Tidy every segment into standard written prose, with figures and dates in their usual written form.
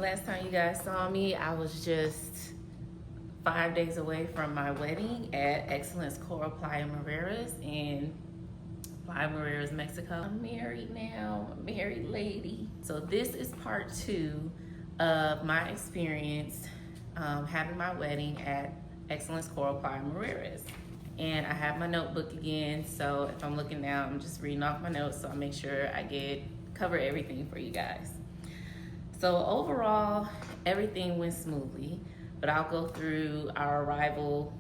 Last time you guys saw me, I was just 5 days away from my wedding at Excellence Coral Playa Mujeres in Playa Mujeres, Mexico. I'm married now, I'm a married lady. So this is part two of my experience having my wedding at Excellence Coral Playa Mujeres. And I have my notebook again, so if I'm looking down, I'm just reading off my notes so I make sure I cover everything for you guys. So overall, everything went smoothly, but I'll go through our arrival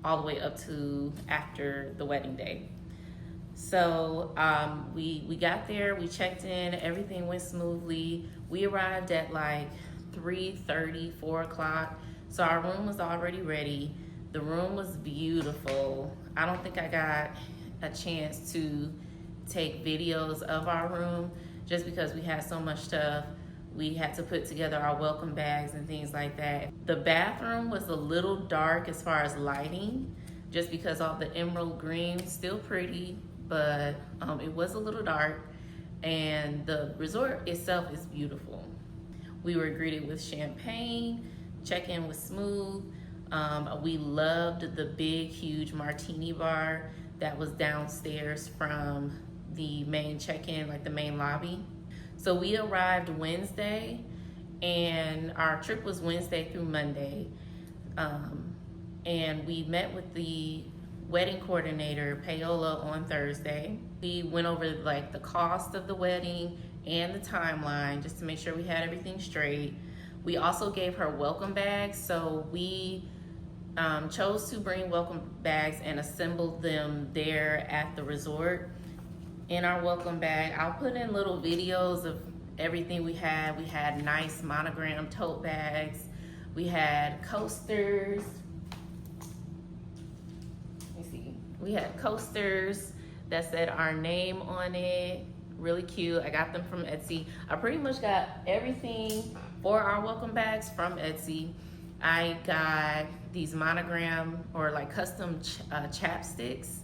all the way up to after the wedding day. So we got there, we checked in, everything went smoothly. We arrived at like 3:30, 4 o'clock. So our room was already ready. The room was beautiful. I don't think I got a chance to take videos of our room just because we had so much stuff. We had to put together our welcome bags and things like that. The bathroom was a little dark as far as lighting, just because all the emerald green, still pretty, but it was a little dark. And the resort itself is beautiful. We were greeted with champagne, check-in was smooth. We loved the big, huge martini bar that was downstairs from the main check-in, like the main lobby. So we arrived Wednesday, and our trip was Wednesday through Monday. And we met with the wedding coordinator, Paola, on Thursday. We went over like the cost of the wedding and the timeline just to make sure we had everything straight. We also gave her welcome bags, so we chose to bring welcome bags and assemble them there at the resort. In our welcome bag, I'll put in little videos of everything we had. We had nice monogram tote bags. We had coasters. Let me see. We had coasters that said our name on it. Really cute. I got them from Etsy. I pretty much got everything for our welcome bags from Etsy. I got these monogram or like custom chapsticks.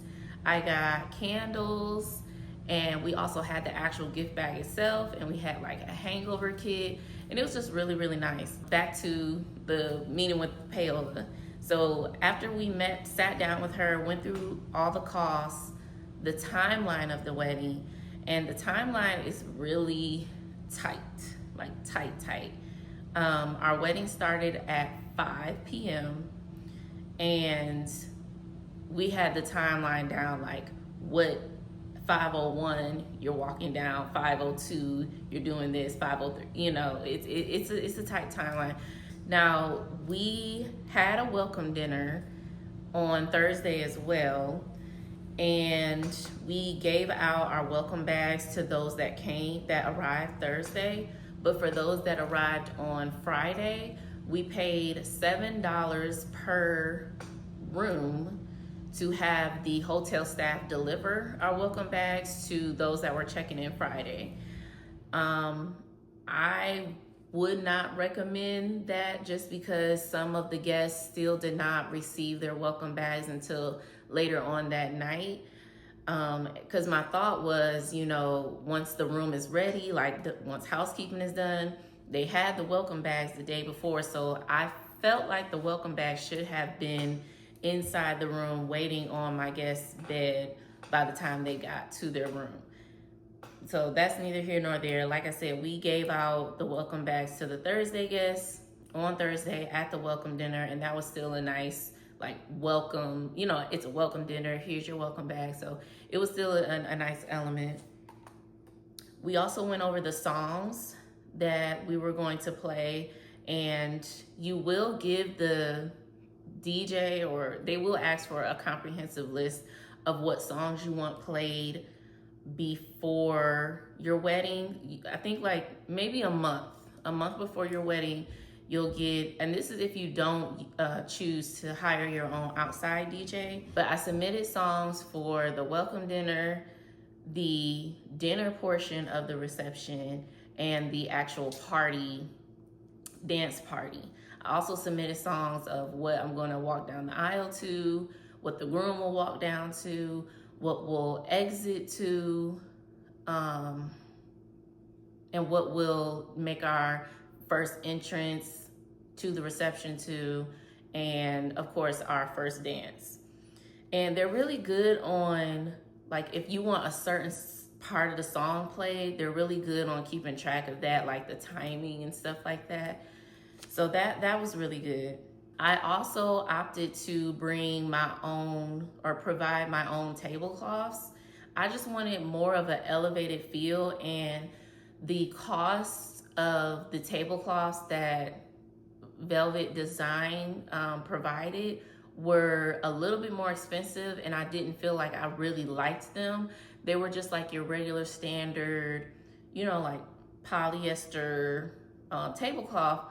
I got candles. And we also had the actual gift bag itself, and we had like a hangover kit, and it was just really, really nice. Back to the meeting with Paola. So after we sat down with her, went through all the costs, the timeline of the wedding, and the timeline is really tight, like tight. Our wedding started at 5 p.m. and we had the timeline down, like what 5:01 you're walking down, 5:02 you're doing this, 5:03, it's a tight timeline. Now we had a welcome dinner on Thursday as well, and we gave out our welcome bags to those that arrived Thursday. But for those that arrived on Friday, we paid $7 per room to have the hotel staff deliver our welcome bags to those that were checking in Friday. I would not recommend that, just because some of the guests still did not receive their welcome bags until later on that night. Because my thought was, once the room is ready, once housekeeping is done, they had the welcome bags the day before. So I felt like the welcome bags should have been inside the room waiting on my guest's bed by the time they got to their room. So that's neither here nor there. Like I said, we gave out the welcome bags to the Thursday guests on Thursday at the welcome dinner, and that was still a nice welcome, it's a welcome dinner, here's your welcome bag. So it was still a nice element. We also went over the songs that we were going to play, and you will give the DJ, or they will ask for a comprehensive list of what songs you want played before your wedding. I think maybe a month before your wedding, you'll get, and this is if you don't choose to hire your own outside DJ. But I submitted songs for the welcome dinner, the dinner portion of the reception, and the actual dance party. I also submitted songs of what I'm going to walk down the aisle to, what the groom will walk down to, what we'll exit to, and what will make our first entrance to the reception too, and of course our first dance. And they're really good on, like, if you want a certain part of the song played, they're really good on keeping track of that, like the timing and stuff like that. So that was really good. I also opted to bring my own or provide my own tablecloths. I just wanted more of an elevated feel, and the cost of the tablecloths that Velvet Design provided were a little bit more expensive, and I didn't feel like I really liked them. They were just like your regular standard, you know, like polyester tablecloth,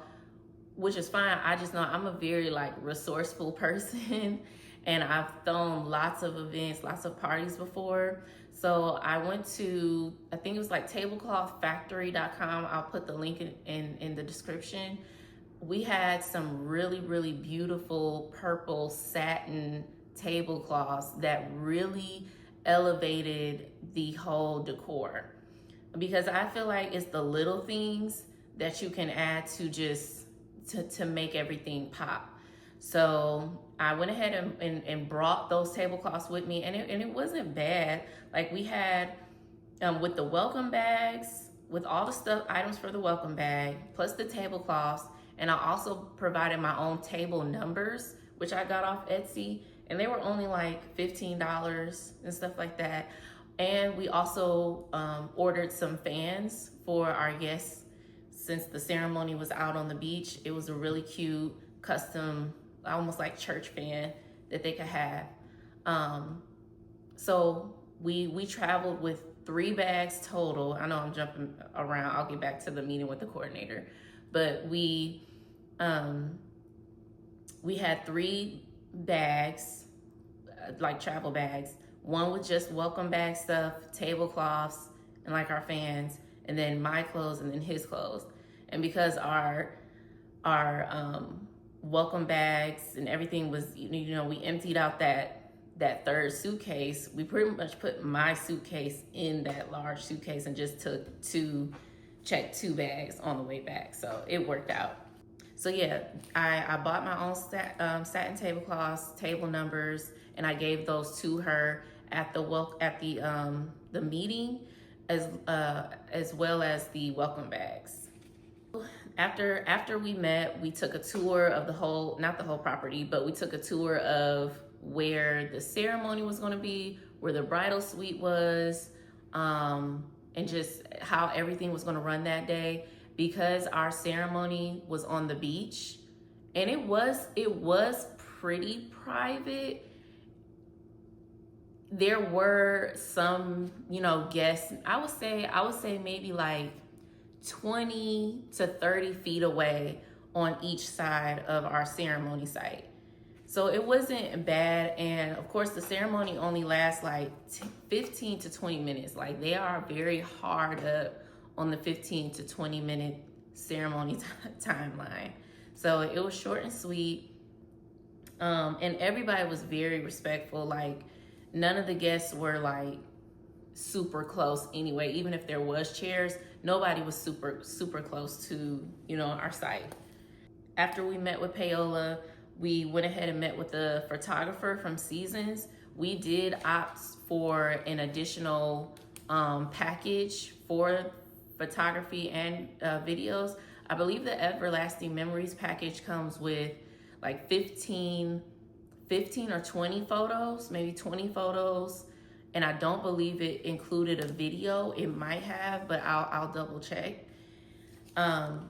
which is fine. I just know I'm a very like resourceful person and I've thrown lots of events, lots of parties before. So I went to, I think it was like tableclothfactory.com. I'll put the link in the description. We had some really, really beautiful purple satin tablecloths that really elevated the whole decor. Because I feel like it's the little things that you can add to just to make everything pop. So I went ahead and brought those tablecloths with me, and it wasn't bad. Like we had with the welcome bags, with all the stuff items for the welcome bag, plus the tablecloths, and I also provided my own table numbers, which I got off Etsy, and they were only like $15 and stuff like that. And we also ordered some fans for our guests. Since the ceremony was out on the beach, it was a really cute custom, almost like church fan that they could have. So we traveled with 3 bags total. I know I'm jumping around. I'll get back to the meeting with the coordinator, but we had 3 bags, like travel bags. One with just welcome bag stuff, tablecloths, and like our fans, and then my clothes and then his clothes. And because our welcome bags and everything was, you know, we emptied out that 3rd suitcase, we pretty much put my suitcase in that large suitcase and just checked 2 bags on the way back. So it worked out. So yeah, I bought my own satin tablecloths, table numbers, and I gave those to her at the meeting, as well as the welcome bags. After we met, we took a tour of not the whole property, but we took a tour of where the ceremony was going to be, where the bridal suite was, and just how everything was going to run that day. Because our ceremony was on the beach, and it was pretty private. There were some, you know, guests. I would say maybe like 20 to 30 feet away on each side of our ceremony site. So it wasn't bad. And of course the ceremony only lasts like 15 to 20 minutes. Like they are very hard up on the 15 to 20 minute ceremony timeline. So it was short and sweet. And everybody was very respectful. Like none of the guests were like super close anyway. Even if there was chairs, nobody was super close to, you know, our site. After we met with Paola, we went ahead and met with the photographer from Seasons. We did opt for an additional package for photography and videos. I believe the Everlasting Memories package comes with like 15 or 20 photos, maybe 20 photos. And I don't believe it included a video. It might have, but I'll double check.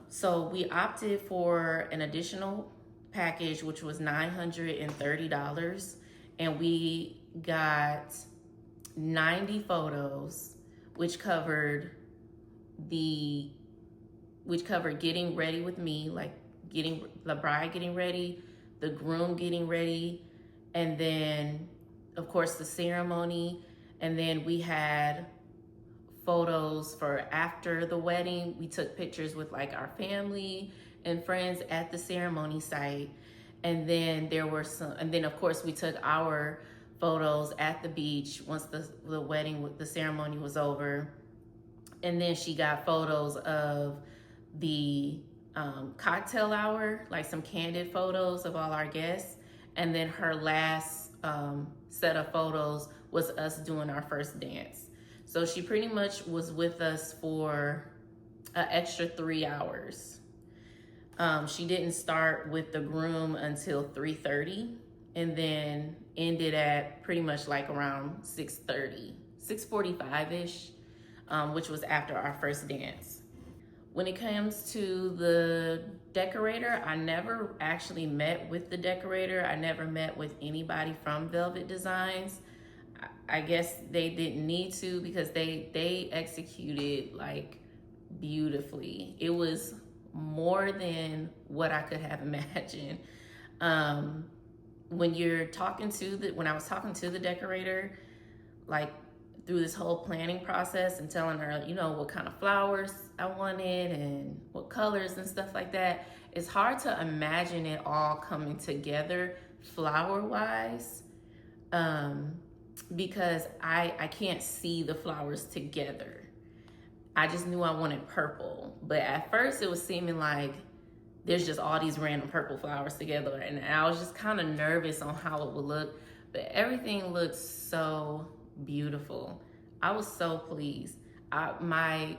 So we opted for an additional package, which was $930. And we got 90 photos, which covered getting ready with me, like getting the bride getting ready, the groom getting ready, and then of course the ceremony. And then we had photos for after the wedding. We took pictures with like our family and friends at the ceremony site. And then there were and then of course we took our photos at the beach once the wedding, the ceremony was over. And then she got photos of the cocktail hour, like some candid photos of all our guests. And then her last set of photos was us doing our first dance. So she pretty much was with us for an extra 3 hours. She didn't start with the groom until 3:30, and then ended at pretty much like around 6:30, 6:45-ish, which was after our first dance. When it comes to the decorator, I never actually met with the decorator. I never met with anybody from Velvet Designs. I guess they didn't need to, because they executed like beautifully. It was more than what I could have imagined. When I was talking to the decorator, like through this whole planning process and telling her, what kind of flowers I wanted and what colors and stuff like that, it's hard to imagine it all coming together flower wise, because I can't see the flowers together. I just knew I wanted purple, but at first it was seeming like there's just all these random purple flowers together, and I was just kind of nervous on how it would look, but everything looked so beautiful. I was so pleased. My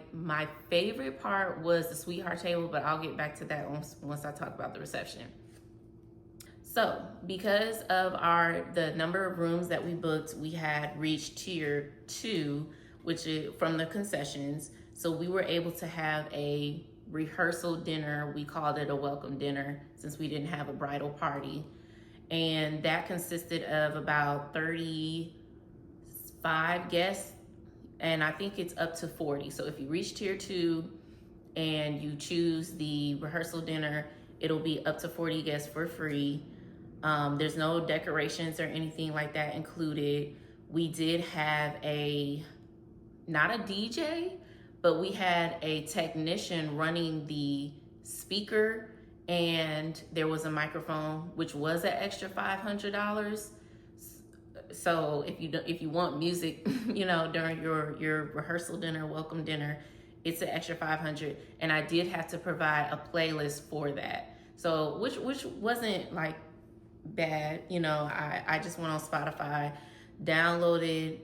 favorite part was the sweetheart table, but I'll get back to that once I talk about the reception. So because of the number of rooms that we booked, we had reached tier 2, which is from the concessions. So we were able to have a rehearsal dinner. We called it a welcome dinner since we didn't have a bridal party. And that consisted of about 35 guests, and I think it's up to 40. So if you reach tier 2 and you choose the rehearsal dinner, it'll be up to 40 guests for free. There's no decorations or anything like that included. We did have not a DJ, but we had a technician running the speaker, and there was a microphone, which was an extra $500. So if you want music, during your rehearsal dinner, welcome dinner, it's an extra $500. And I did have to provide a playlist for that. So which wasn't like bad. I just went on Spotify, downloaded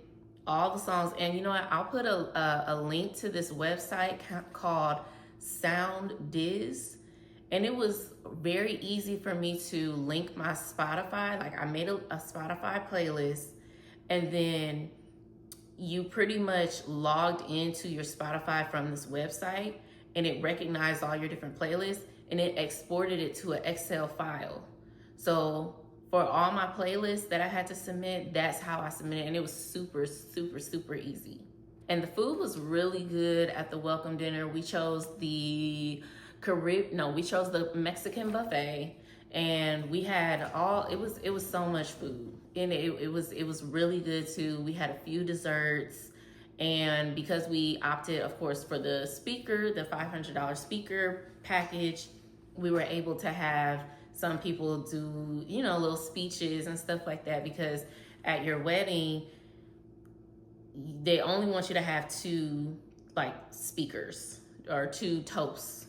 all the songs, and I'll put a link to this website called Sound Diz, and it was very easy for me to link my Spotify. Like I made a Spotify playlist, and then you pretty much logged into your Spotify from this website, and it recognized all your different playlists, and it exported it to an Excel file. So for all my playlists that I had to submit, that's how I submitted, and it was super, super, super easy. And the food was really good at the welcome dinner. We chose the Mexican buffet, and we had it was so much food, and it was really good too. We had a few desserts, and because we opted, of course, for the $500 speaker package, we were able to have some people do, little speeches and stuff like that, because at your wedding, they only want you to have 2 like speakers or 2 toast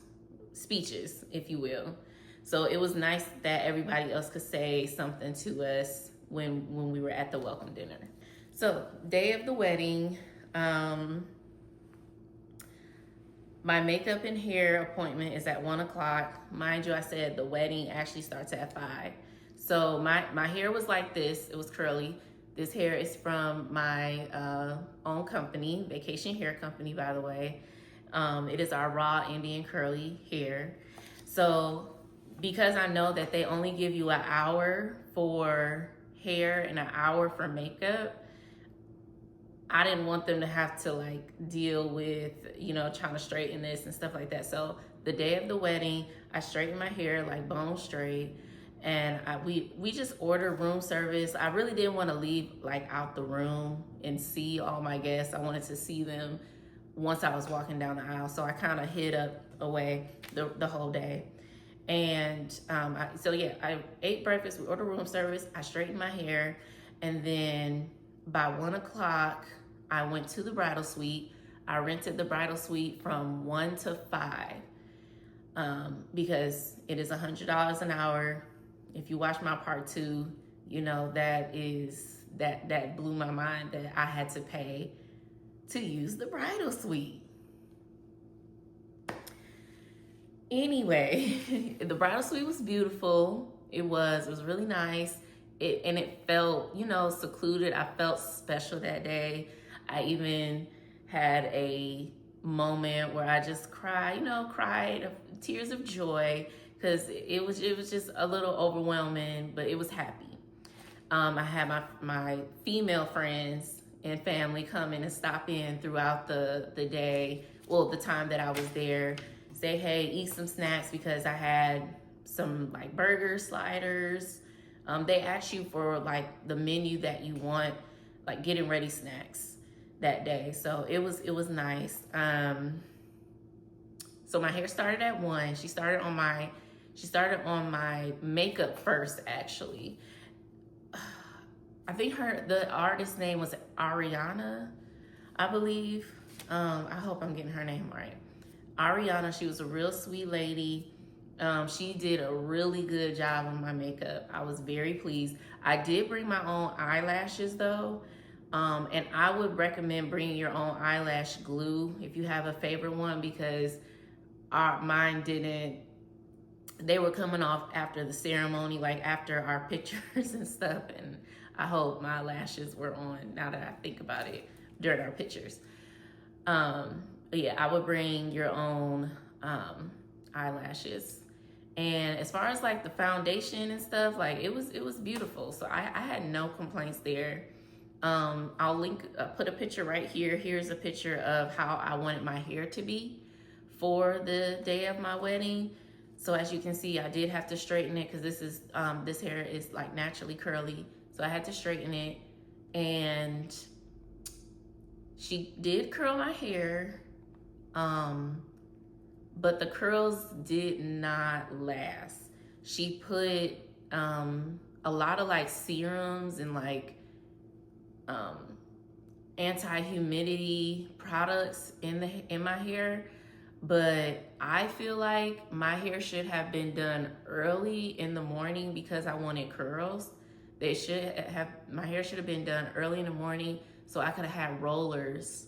speeches, if you will. So it was nice that everybody else could say something to us when we were at the welcome dinner. So day of the wedding, my makeup and hair appointment is at 1:00. Mind you, I said the wedding actually starts at 5. So my hair was like this. It was curly. This hair is from my own company, Vacation Hair Company, by the way. It is our raw Indian curly hair. So because I know that they only give you an hour for hair and an hour for makeup, I didn't want them to have to like deal with, trying to straighten this and stuff like that. So the day of the wedding, I straightened my hair like bone straight, and we just ordered room service. I really didn't want to leave like out the room and see all my guests. I wanted to see them once I was walking down the aisle. So I kind of hid away the whole day. And I ate breakfast, we ordered room service, I straightened my hair, and then by 1:00, I went to the bridal suite. I rented the bridal suite from 1 to 5. because it is $100 an hour. If you watch my part 2, you know that blew my mind that I had to pay to use the bridal suite. Anyway, the bridal suite was beautiful. It was really nice. It felt, secluded. I felt special that day. I even had a moment where I just cried tears of joy, because it was just a little overwhelming, but it was happy. I had my female friends and family come in and stop in throughout the day, well, the time that I was there, say hey, eat some snacks, because I had some like burger sliders. They ask you for like the menu that you want, like getting ready snacks that day. So it was nice. So my hair started at 1. She started on my makeup first, actually. I think the artist's name was Ariana, I believe. I hope I'm getting her name right. Ariana, she was a real sweet lady. She did a really good job on my makeup. I was very pleased. I did bring my own eyelashes though. And I would recommend bringing your own eyelash glue if you have a favorite one, because mine didn't. They were coming off after the ceremony, like after our pictures and stuff. And I hope my lashes were on, now that I think about it, during our pictures. But yeah, I would bring your own eyelashes. And as far as like the foundation and stuff, like it was beautiful. So I had no complaints there. I'll put a picture right here. Here's a picture of how I wanted my hair to be for the day of my wedding. So as you can see, I did have to straighten it, because this hair is like naturally curly. So I had to straighten it, and she did curl my hair, but the curls did not last. She put a lot of like serums and like anti-humidity products in my hair, but I feel like my hair should have been done early in the morning because I wanted curls. My hair should have been done early in the morning, so I could have had rollers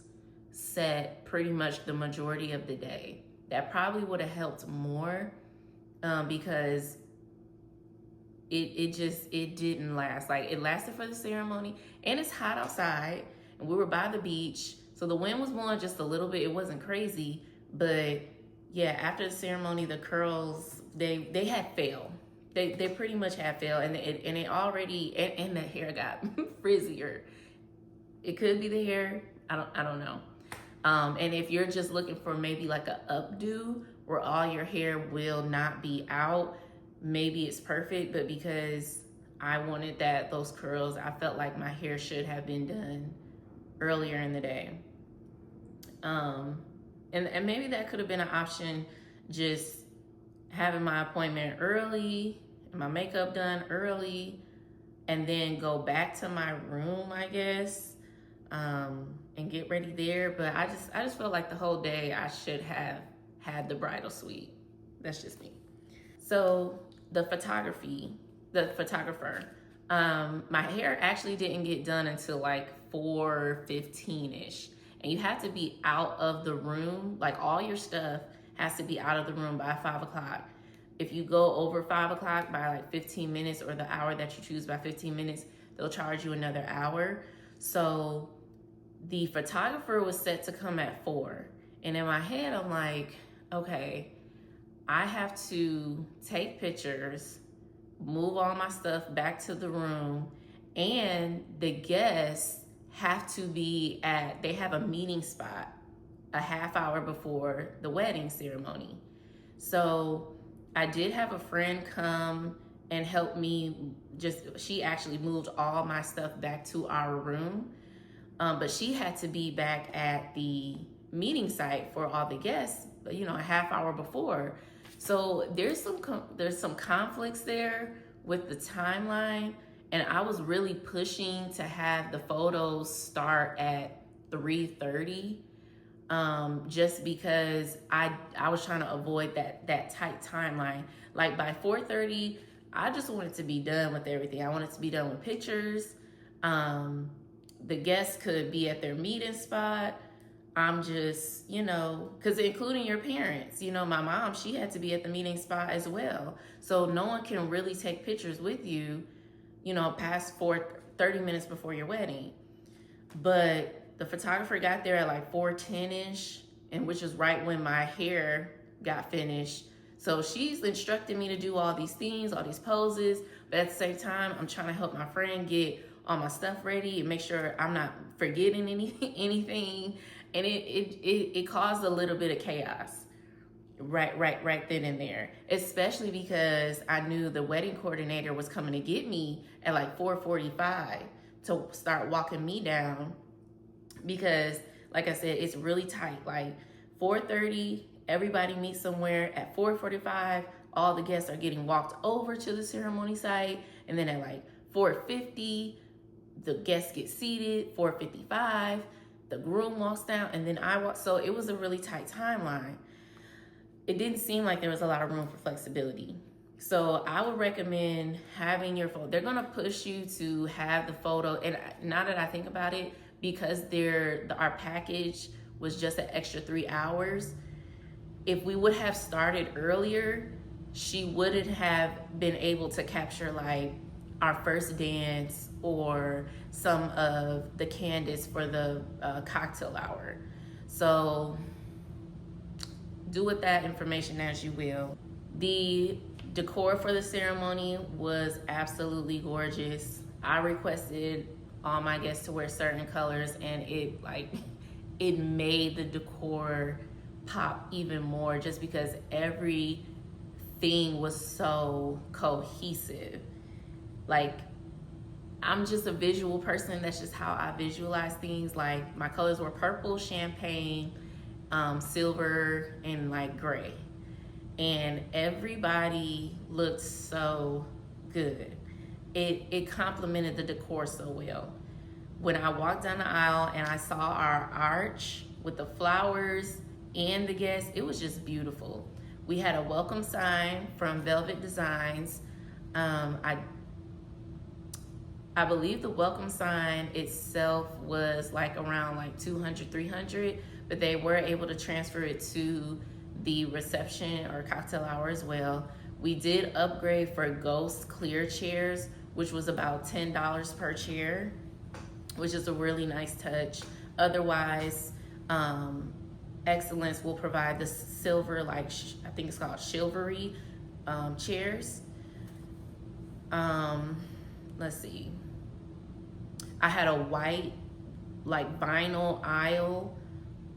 set pretty much the majority of the day. That probably would have helped more, because it didn't last. Like, it lasted for the ceremony, and it's hot outside, and we were by the beach, so the wind was blowing just a little bit. It wasn't crazy, but yeah, after the ceremony, the curls, they had failed. They pretty much had failed, and it already, and the hair got frizzier. It could be the hair. I don't know. And if you're just looking for maybe like a updo where all your hair will not be out, maybe it's perfect. But because I wanted those curls, I felt like my hair should have been done earlier in the day. And maybe that could have been an option, just having my appointment early, and my makeup done early, and then go back to my room, I guess, and get ready there. But I just felt like the whole day I should have had the bridal suite. That's just me. So the photographer, my hair actually didn't get done until like 4:15ish, and you have to be out of the room. Like, all your stuff has to be out of the room by 5 o'clock. If you go over 5 o'clock by like 15 minutes, or the hour that you choose by 15 minutes, they'll charge you another hour. So the photographer was set to come at 4. And in my head, I'm like, okay, I have to take pictures, move all my stuff back to the room, and the guests have to be they have a meeting spot a half hour before the wedding ceremony. So I did have a friend come and help me. She actually moved all my stuff back to our room. But she had to be back at the meeting site for all the guests, a half hour before. So there's some conflicts there with the timeline, and I was really pushing to have the photos start at 3:30. just because I was trying to avoid that tight timeline. Like by 4:30, I just wanted to be done with everything. I wanted to be done with pictures. The guests could be at their meeting spot. I'm just, because including your parents, my mom, she had to be at the meeting spot as well. So no one can really take pictures with you, past 30 minutes before your wedding. But the photographer got there at like 4:10ish, and which is right when my hair got finished. So she's instructing me to do all these things, all these poses, but at the same time, I'm trying to help my friend get all my stuff ready and make sure I'm not forgetting anything. And it caused a little bit of chaos right then and there, especially because I knew the wedding coordinator was coming to get me at like 4:45 to start walking me down, because like I said, it's really tight. Like 4:30, everybody meets somewhere. At 4:45, all the guests are getting walked over to the ceremony site, and then at like 4:50, the guests get seated. 4:55, the groom walks down, and then I walk. So it was a really tight timeline. It didn't seem like there was a lot of room for flexibility. So I would recommend having your photo. They're gonna push you to have the photo, and now that I think about it, because our package was just an extra 3 hours, if we would have started earlier, she wouldn't have been able to capture like our first dance or some of the candidates for the cocktail hour. So do with that information as you will. The decor for the ceremony was absolutely gorgeous. I requested all my guests to wear certain colors, and it made the decor pop even more, just because everything was so cohesive. Like, I'm just a visual person. That's just how I visualize things. Like, my colors were purple, champagne, silver, and like gray. And everybody looked so good. It complemented the decor so well. When I walked down the aisle and I saw our arch with the flowers and the guests, it was just beautiful. We had a welcome sign from Velvet Designs. I believe the welcome sign itself was like around like 200, 300, but they were able to transfer it to the reception or cocktail hour as well. We did upgrade for ghost clear chairs, which was about $10 per chair, which is a really nice touch. Otherwise, Excellence will provide the silver, like I think it's called chivalry chairs. Let's see. I had a white like vinyl aisle.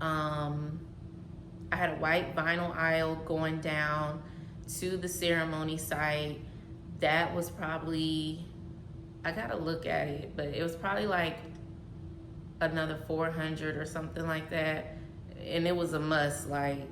I had a white vinyl aisle going down to the ceremony site. That was probably, I gotta look at it, but it was probably like another 400 or something like that. And it was a must. Like,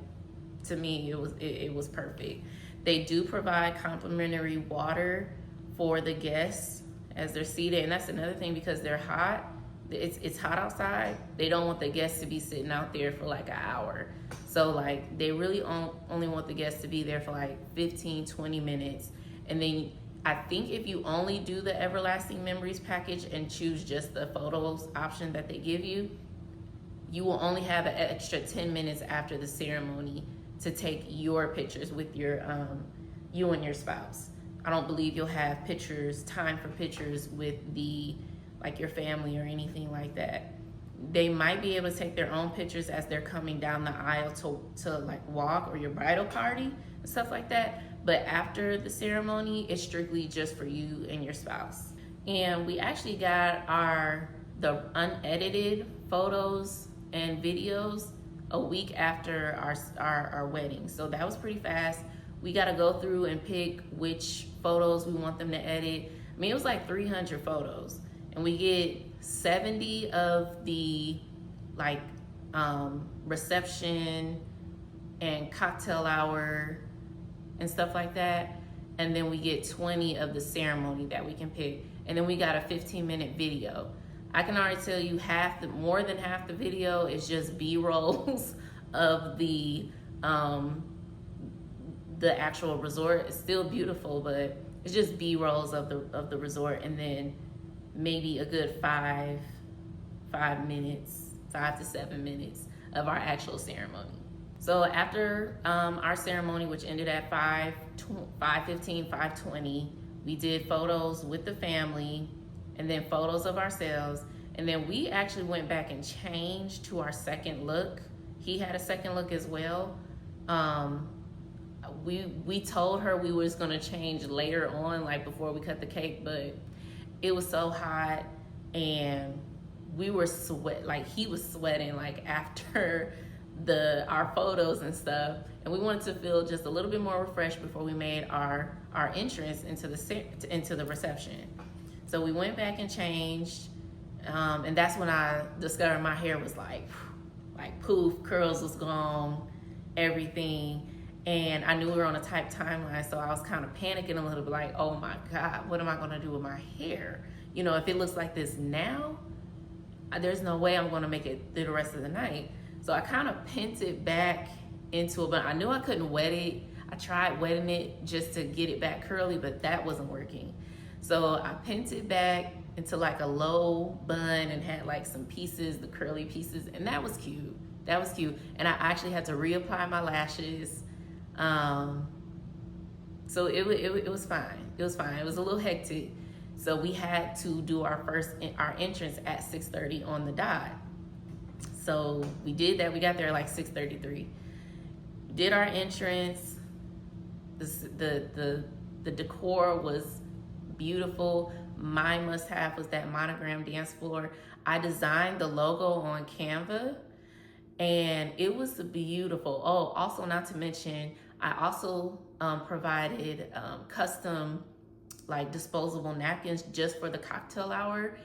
to me, it was perfect. They do provide complimentary water for the guests as they're seated, and that's another thing, because they're hot. It's hot outside. They don't want the guests to be sitting out there for like an hour. So like, they really only want the guests to be there for like 15, 20 minutes. And then I think if you only do the Everlasting Memories package and choose just the photos option that they give you, you will only have an extra 10 minutes after the ceremony to take your pictures with your you and your spouse. I don't believe you'll have time for pictures with like your family or anything like that. They might be able to take their own pictures as they're coming down the aisle to like walk, or your bridal party and stuff like that. But after the ceremony, it's strictly just for you and your spouse. And we actually got the unedited photos and videos a week after our wedding. So that was pretty fast. We got to go through and pick which photos we want them to edit. I mean, it was like 300 photos. And we get 70 of the like reception and cocktail hour and stuff like that. And then we get 20 of the ceremony that we can pick. And then we got a 15-minute video. I can already tell you more than half the video is just B-rolls of the actual resort. It's still beautiful, but it's just B-rolls of the resort, and then maybe a good 5 minutes, 5 to 7 minutes of our actual ceremony. So after our ceremony, which ended at 5:15, 5:20, we did photos with the family, and then photos of ourselves, and then we actually went back and changed to our second look. He had a second look as well. We told her we was gonna change later on, like before we cut the cake, but it was so hot and we were he was sweating like after our photos and stuff, and we wanted to feel just a little bit more refreshed before we made our entrance into the reception. So we went back and changed, and that's when I discovered my hair was like poof, curls was gone, everything. And I knew we were on a tight timeline, so I was kind of panicking a little bit, like, oh my God, what am I gonna do with my hair? You know, if it looks like this now, there's no way I'm gonna make it through the rest of the night. So I kind of pinned it back into it, but I knew I couldn't wet it. I tried wetting it just to get it back curly, but that wasn't working. So I pinned it back into like a low bun and had like some pieces, the curly pieces, and that was cute. That was cute. And I actually had to reapply my lashes. So it was fine. It was fine. It was a little hectic. So we had to do our entrance at 6:30 on the dot. So we did that. We got there like 6:33. Did our entrance. The decor was beautiful. My must-have was that monogram dance floor. I designed the logo on Canva, and it was beautiful. Oh, also not to mention, I also provided custom like disposable napkins just for the cocktail hour.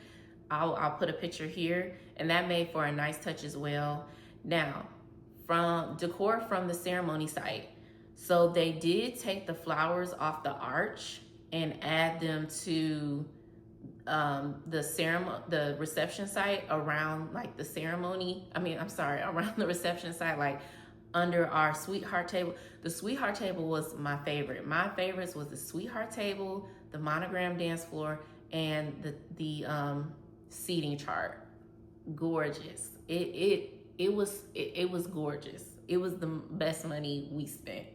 I'll put a picture here, and that made for a nice touch as well. Now, from decor from the ceremony site. So they did take the flowers off the arch and add them to the reception site around like the ceremony. Around the reception site, like under our sweetheart table. The sweetheart table was my favorite. My favorites was the sweetheart table, the monogram dance floor, and the seating chart. Gorgeous. It was gorgeous. It was the best money we spent.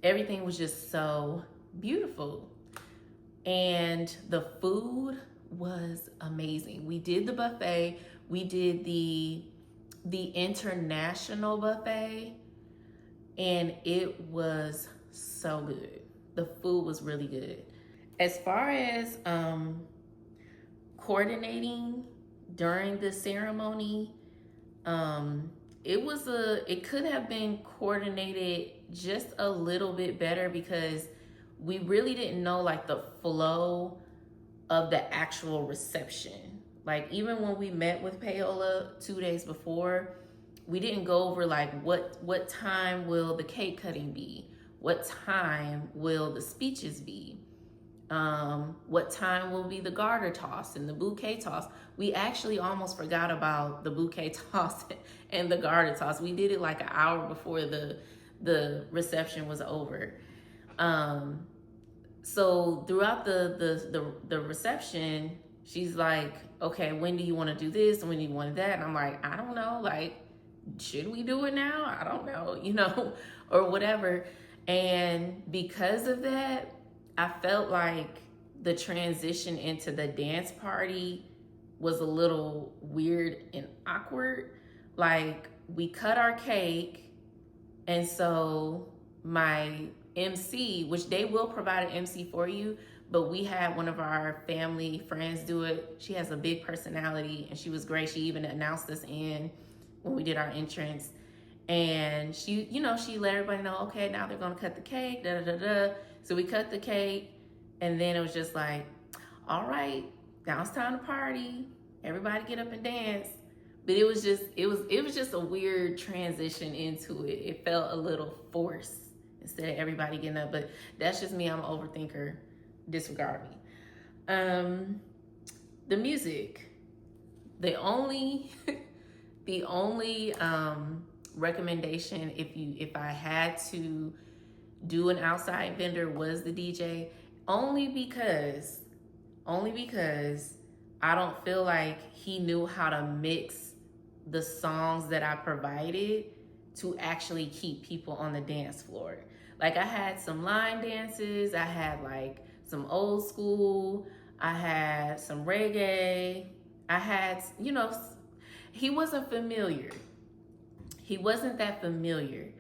Everything was just so beautiful, and the food was amazing. We did the buffet. We did the international buffet, and it was so good. The food was really good. As far as coordinating during the ceremony, it could have been coordinated just a little bit better, because we really didn't know like the flow of the actual reception. Like even when we met with Paola 2 days before, we didn't go over like what time will the cake cutting be? What time will the speeches be? What time will be the garter toss and the bouquet toss? We actually almost forgot about the bouquet toss and the garter toss. We did it like an hour before the reception was over. So throughout the reception, she's like, okay, when do you want to do this? And when do you want that? And I'm like, I don't know. Like, should we do it now? I don't know, or whatever. And because of that, I felt like the transition into the dance party was a little weird and awkward. Like, we cut our cake, and so my MC, which they will provide an MC for you, but we had one of our family friends do it. She has a big personality, and she was great. She even announced us in when we did our entrance. And she let everybody know, okay, now they're gonna cut the cake, da da da da. So we cut the cake, and then it was just like, all right, now it's time to party. Everybody get up and dance. But it was just a weird transition into it. It felt a little forced instead of everybody getting up. But that's just me. I'm an overthinker. Disregard me. the music. The only the only recommendation if I had to do an outside vendor was the DJ, only because I don't feel like he knew how to mix the songs that I provided to actually keep people on the dance floor. Like I had some line dances, I had like some old school, I had some reggae, I had, he wasn't familiar. He wasn't that familiar,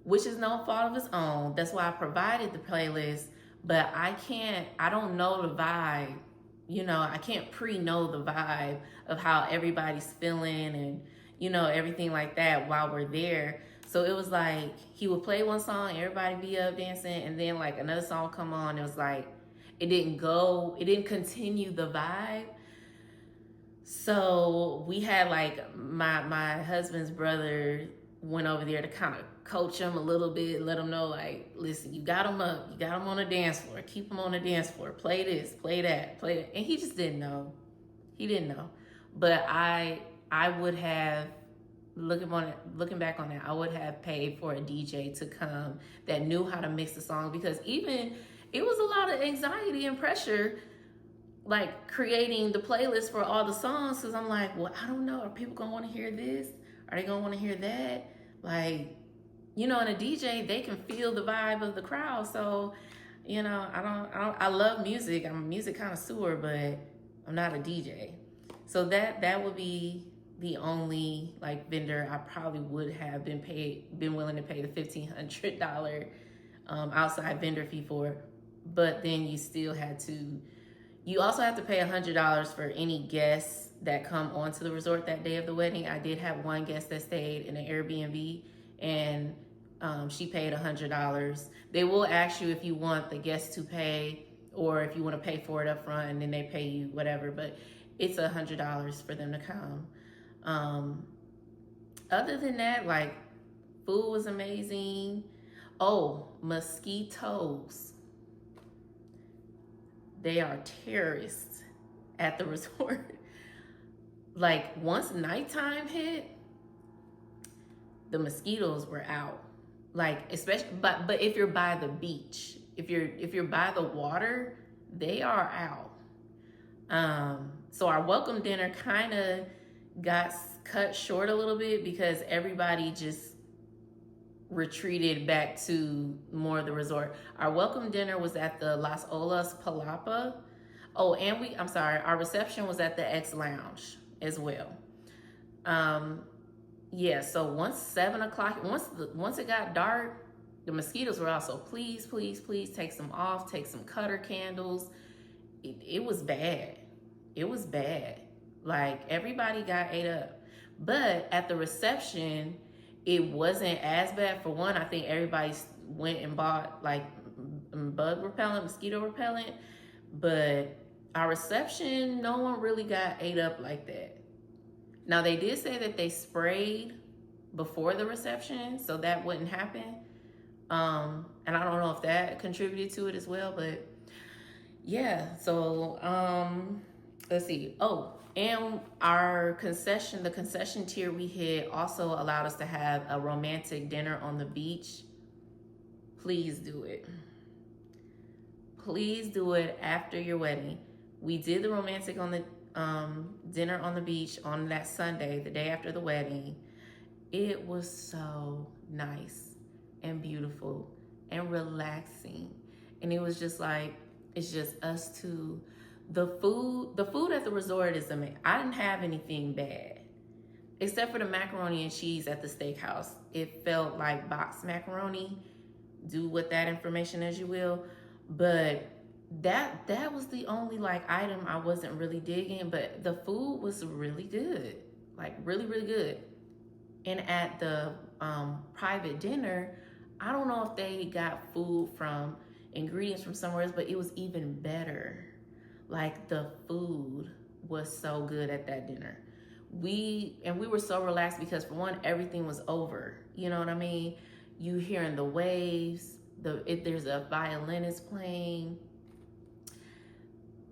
which is no fault of his own. That's why I provided the playlist, but I don't know the vibe. I can't pre-know the vibe of how everybody's feeling and, everything like that while we're there. So it was like, he would play one song, everybody be up dancing, and then like another song come on. It was like, it didn't continue the vibe. So we had like my husband's brother went over there to kind of coach him a little bit, let him know like, listen, you got him up, you got him on the dance floor, keep him on the dance floor, play this, play that, play that. And he just didn't know. He didn't know. But I would have, looking back on that, I would have paid for a DJ to come that knew how to mix the song, because even it was a lot of anxiety and pressure like creating the playlist for all the songs, because I'm like, well, I don't know, are people gonna want to hear this, are they gonna want to hear that? Like, and a DJ, they can feel the vibe of the crowd. So I love music, I'm a music connoisseur, but I'm not a DJ. So that would be the only like vendor I probably would have been willing to pay the $1,500 outside vendor fee for. But then you also have to pay $100 for any guests that come onto the resort that day of the wedding. I did have one guest that stayed in an Airbnb, and she paid $100. They will ask you if you want the guests to pay or if you want to pay for it up front, and then they pay you whatever. But it's $100 for them to come. Other than that, like, food was amazing. Oh, mosquitoes. They are terrorists at the resort. Like, once nighttime hit, the mosquitoes were out. Like, especially, but if you're by the beach, if you're by the water, they are out. So our welcome dinner kind of got cut short a little bit because everybody just retreated back to more of the resort. Our welcome dinner was at the Las Olas Palapa. Oh, and our reception was at the X Lounge as well. Yeah, so once 7 o'clock, once it got dark, the mosquitoes were also, please, please, please take some off, take some cutter candles. It was bad. It was bad. Like, everybody got ate up. But at the reception, it wasn't as bad. For one, I think everybody went and bought like bug repellent, mosquito repellent. But our reception, no one really got ate up like that. Now, they did say that they sprayed before the reception, so that wouldn't happen. And I don't know if that contributed to it as well, but yeah. So let's see. Oh, and the concession tier we hit also allowed us to have a romantic dinner on the beach. Please do it. Please do it after your wedding. We did the romantic on the dinner on the beach on that Sunday, the day after the wedding. It was so nice and beautiful and relaxing. And it was just like, it's just us two. The food at the resort is amazing. I didn't have anything bad, except for the macaroni and cheese at the steakhouse. It felt like boxed macaroni. Do with that information as you will. But that was the only like item I wasn't really digging, but the food was really good. Like, really, really good. And at the private dinner, I don't know if they got food from ingredients from somewhere else, but it was even better. Like, the food was so good at that dinner. We were so relaxed because, for one, everything was over. You know what I mean? You hearing the waves, there's a violinist playing.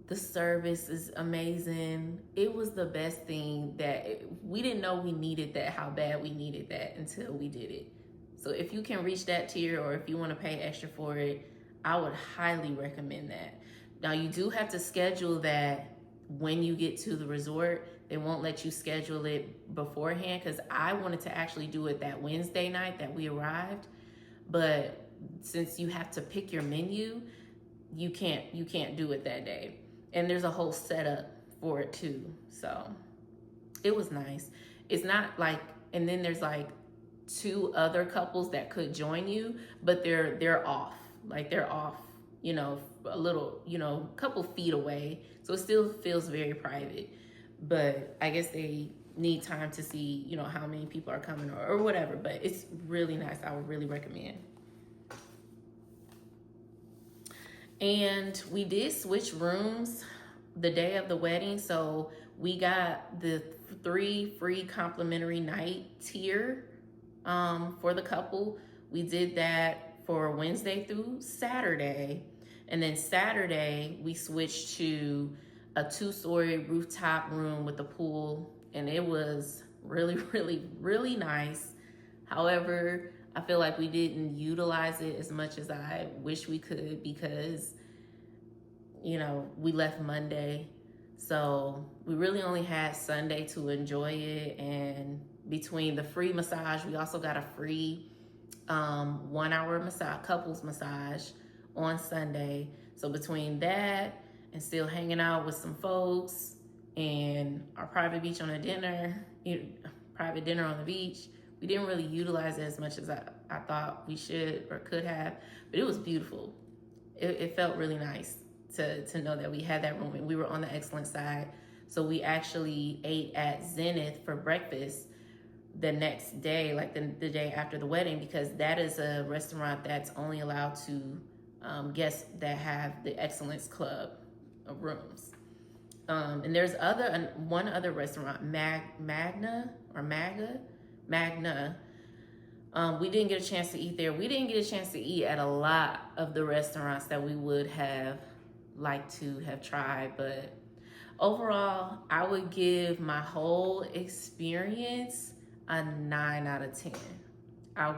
The service is amazing. It was the best thing that we didn't know we needed that, how bad we needed that until we did it. So if you can reach that tier or if you want to pay extra for it, I would highly recommend that. Now you do have to schedule that when you get to the resort. They won't let you schedule it beforehand because I wanted to actually do it that Wednesday night that we arrived. But since you have to pick your menu, you can't do it that day. And there's a whole setup for it too. So it was nice. It's not like, and then there's like 2 other couples that could join you, but they're off. Like they're off, a little, couple feet away. So it still feels very private. But I guess they need time to see, how many people are coming or whatever. But it's really nice. I would really recommend. And we did switch rooms the day of the wedding. So we got the 3 free complimentary night tier for the couple. We did that for Wednesday through Saturday. And then Saturday, we switched to a 2-story rooftop room with a pool. And it was really, really, really nice. However, I feel like we didn't utilize it as much as I wish we could because, we left Monday. So we really only had Sunday to enjoy it. And between the free massage, we also got a free 1-hour massage, couples massage on Sunday. So between that and still hanging out with some folks and our private beach on a dinner, private dinner on the beach, we didn't really utilize it as much as I thought we should or could have, but it was beautiful. It felt really nice to know that we had that room and we were on the excellent side. So we actually ate at Zenith for breakfast the next day, like the day after the wedding, because that is a restaurant that's only allowed to guests that have the Excellence Club of rooms. And there's one other restaurant, Magna. We didn't get a chance to eat there. We didn't get a chance to eat at a lot of the restaurants that we would have liked to have tried, but overall, I would give my whole experience a 9 out of 10. I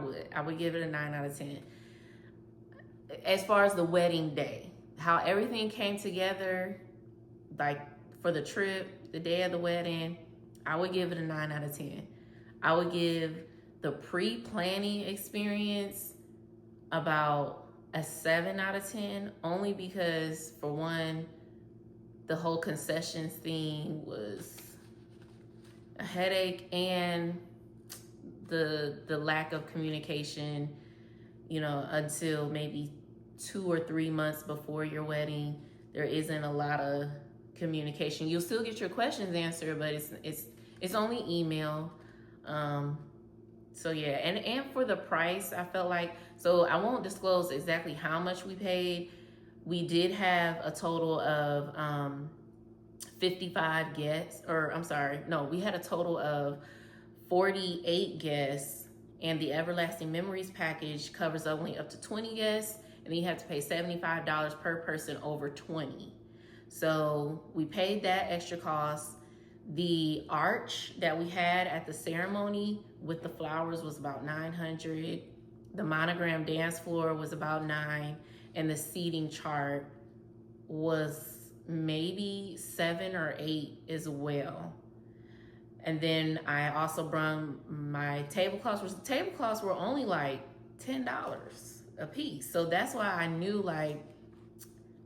would give it a 9 out of 10. As far as the wedding day, how everything came together, like for the trip, the day of the wedding, I would give it a 9 out of 10. I would give the pre-planning experience about a 7 out of 10, only because, for one, the whole concessions thing was a headache, and the lack of communication, until maybe 2 or 3 months before your wedding, there isn't a lot of communication. You'll still get your questions answered, but it's only email. So yeah, and for the price, I felt like, so I won't disclose exactly how much we paid. We did have a total of 55 guests, we had a total of 48 guests, and the Everlasting Memories package covers only up to 20 guests, and then you have to pay $75 per person over 20. So we paid that extra cost. The arch that we had at the ceremony with the flowers was about $900. The monogram dance floor was about $9, and the seating chart was maybe $7 or $8 as well. And then I also brought my tablecloths, which the tablecloths were only like $10 a piece. So that's why I knew, like,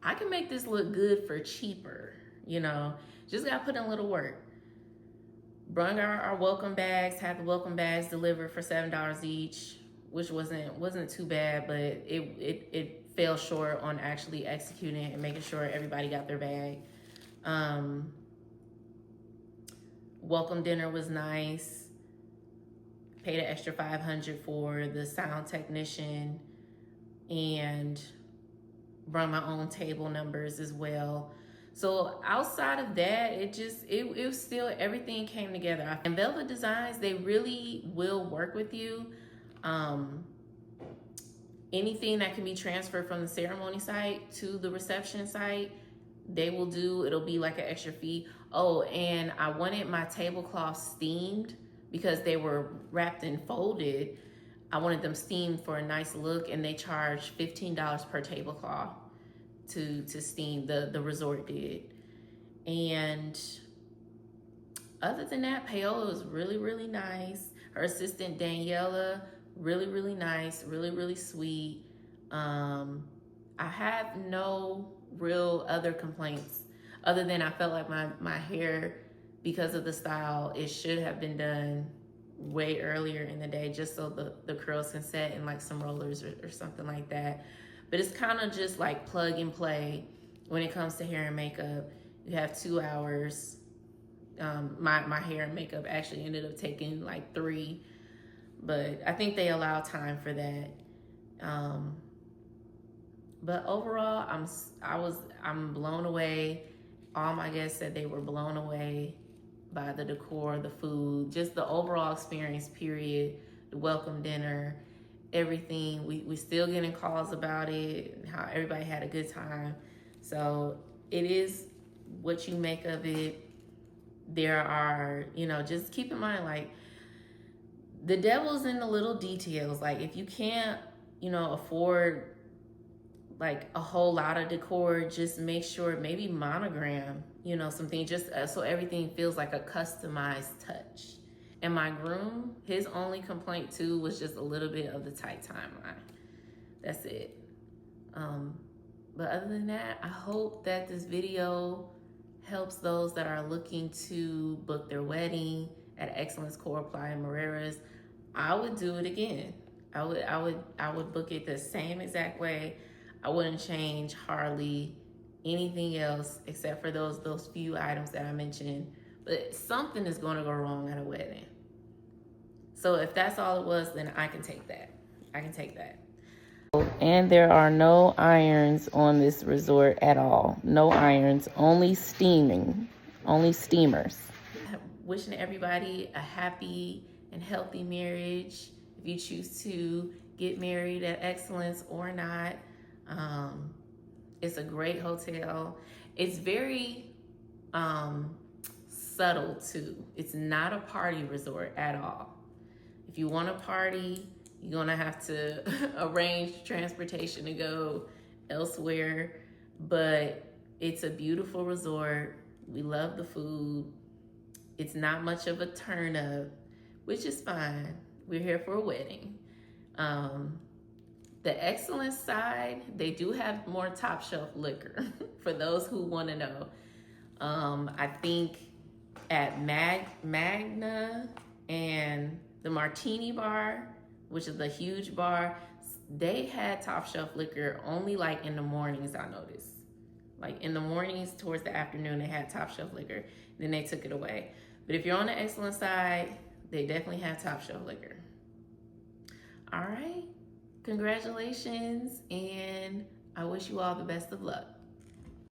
I can make this look good for cheaper, just gotta put in a little work. Brung our welcome bags, had the welcome bags delivered for $7 each, which wasn't too bad, but it fell short on actually executing and making sure everybody got their bag. Welcome dinner was nice. Paid an extra $500 for the sound technician, and brought my own table numbers as well. So outside of that, it was still, everything came together. And Velvet Designs, they really will work with you. Anything that can be transferred from the ceremony site to the reception site, they will do, it'll be like an extra fee. Oh, and I wanted my tablecloths steamed because they were wrapped and folded. I wanted them steamed for a nice look, and they charge $15 per tablecloth to steam. The resort did. And other than that, Paola was really, really nice. Her assistant Daniela, really, really nice, really, really sweet. I have no real other complaints other than I felt like my hair, because of the style, it should have been done way earlier in the day just so the curls can set in like some rollers or something like that. But it's kind of just like plug and play when it comes to hair and makeup. You have 2 hours. My hair and makeup actually ended up taking like 3, but I think they allow time for that. But overall, I'm blown away. All my guests said they were blown away by the decor, the food, just the overall experience, period. The welcome dinner, everything. We still getting calls about it, and how everybody had a good time. So it is what you make of it. There are, just keep in mind, like, the devil's in the little details. Like, if you can't, afford like a whole lot of decor, just make sure maybe monogram, something, just so everything feels like a customized touch. And my groom, his only complaint too was just a little bit of the tight timeline. That's it. But other than that, I hope that this video helps those that are looking to book their wedding at Excellence Coral Playa Mujeres. I would do it again. I would book it the same exact way. I wouldn't change hardly anything else except for those few items that I mentioned. But something is going to go wrong at a wedding. So if that's all it was, then I can take that. And there are no irons on this resort at all. No irons, only steaming, only steamers. Wishing everybody a happy and healthy marriage. If you choose to get married at Excellence or not, it's a great hotel. It's very subtle too. It's not a party resort at all. If you want to party, you're gonna have to arrange transportation to go elsewhere, but it's a beautiful resort. We love the food. It's not much of a turn up, which is fine. We're here for a wedding. The Excellence side, they do have more top shelf liquor for those who want to know. I think at Magna and the Martini Bar, which is the huge bar, they had top shelf liquor only like in the mornings, I noticed. Like in the mornings towards the afternoon, they had top shelf liquor. Then they took it away. But if you're on the Excellence side, they definitely have top shelf liquor. All right. Congratulations, and I wish you all the best of luck.